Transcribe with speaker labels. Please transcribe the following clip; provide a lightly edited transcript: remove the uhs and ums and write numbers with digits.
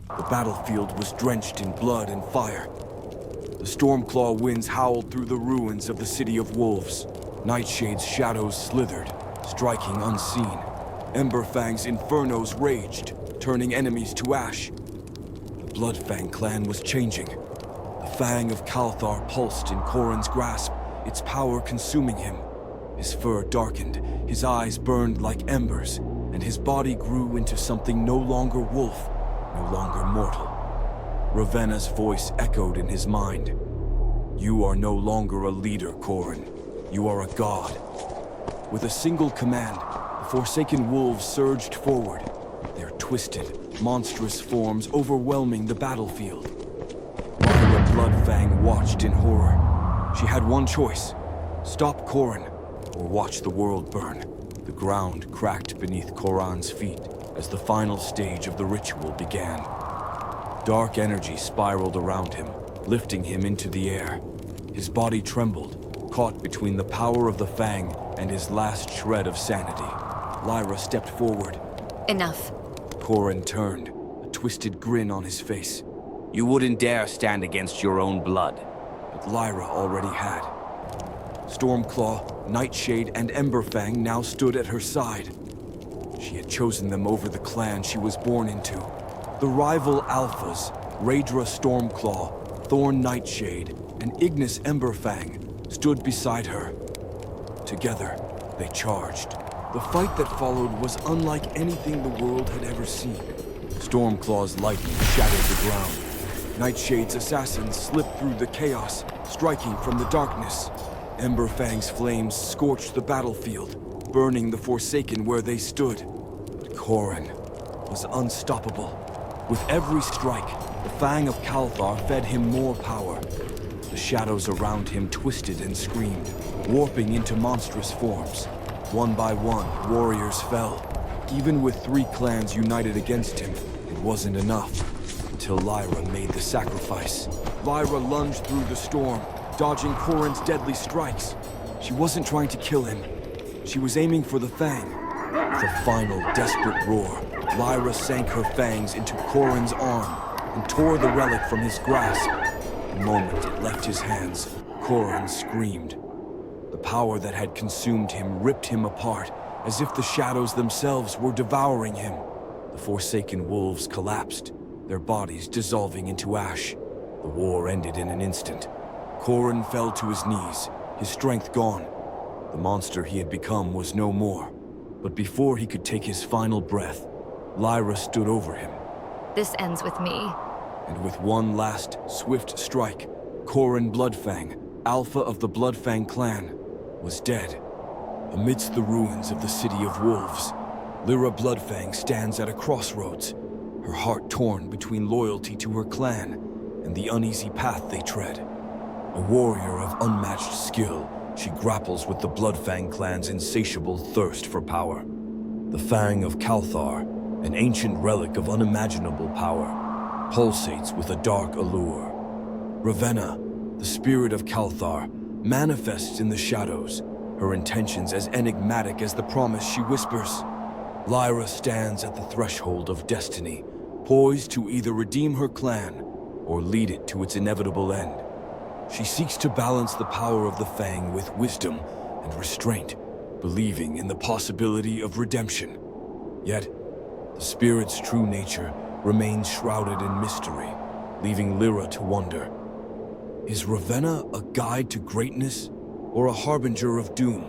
Speaker 1: The battlefield was drenched in blood and fire. The Stormclaw winds howled through the ruins of the City of Wolves. Nightshade's shadows slithered, striking unseen. Emberfang's infernos raged, turning enemies to ash. The Bloodfang clan was changing. The Fang of Kalthar pulsed in Korran's grasp, its power consuming him. His fur darkened, his eyes burned like embers, and his body grew into something no longer wolf, no longer mortal. Ravenna's voice echoed in his mind. "You are no longer a leader, Korran. You are a god." With a single command, the Forsaken Wolves surged forward, their twisted, monstrous forms overwhelming the battlefield. Lyra Bloodfang watched in horror. She had one choice: stop Korran, or watch the world burn. The ground cracked beneath Korran's feet as the final stage of the ritual began. Dark energy spiraled around him, lifting him into the air. His body trembled, caught between the power of the Fang and his last shred of sanity. Lyra stepped forward.
Speaker 2: Enough.
Speaker 1: Korran turned, a twisted grin on his face.
Speaker 3: You wouldn't dare stand against your own blood.
Speaker 1: But Lyra already had. Stormclaw, Nightshade, and Emberfang now stood at her side. She had chosen them over the clan she was born into. The rival Alphas, Raedra Stormclaw, Thorn Nightshade, and Ignis Emberfang, stood beside her. Together, they charged. The fight that followed was unlike anything the world had ever seen. Stormclaw's lightning shattered the ground. Nightshade's assassins slipped through the chaos, striking from the darkness. Emberfang's flames scorched the battlefield, burning the Forsaken where they stood. But Korran was unstoppable. With every strike, the Fang of Kalthar fed him more power. The shadows around him twisted and screamed, warping into monstrous forms. One by one, warriors fell. Even with 3 clans united against him, it wasn't enough. Until Lyra made the sacrifice. Lyra lunged through the storm, dodging Korran's deadly strikes. She wasn't trying to kill him. She was aiming for the Fang. With a final, desperate roar, Lyra sank her fangs into Korran's arm and tore the relic from his grasp. The moment it left his hands, Korran screamed. The power that had consumed him ripped him apart, as if the shadows themselves were devouring him. The Forsaken Wolves collapsed, their bodies dissolving into ash. The war ended in an instant. Korran fell to his knees, his strength gone. The monster he had become was no more. But before he could take his final breath, Lyra stood over him.
Speaker 2: This ends with me.
Speaker 1: And with one last, swift strike, Korran Bloodfang, Alpha of the Bloodfang clan, was dead. Amidst the ruins of the City of Wolves, Lyra Bloodfang stands at a crossroads, her heart torn between loyalty to her clan and the uneasy path they tread. A warrior of unmatched skill, she grapples with the Bloodfang clan's insatiable thirst for power. The Fang of Kalthar, an ancient relic of unimaginable power, pulsates with a dark allure. Ravenna, the spirit of Kalthar, manifests in the shadows, her intentions as enigmatic as the promise she whispers. Lyra stands at the threshold of destiny, poised to either redeem her clan or lead it to its inevitable end. She seeks to balance the power of the Fang with wisdom and restraint, believing in the possibility of redemption. Yet, the spirit's true nature remains shrouded in mystery, leaving Lyra to wonder. Is Ravenna a guide to greatness or a harbinger of doom?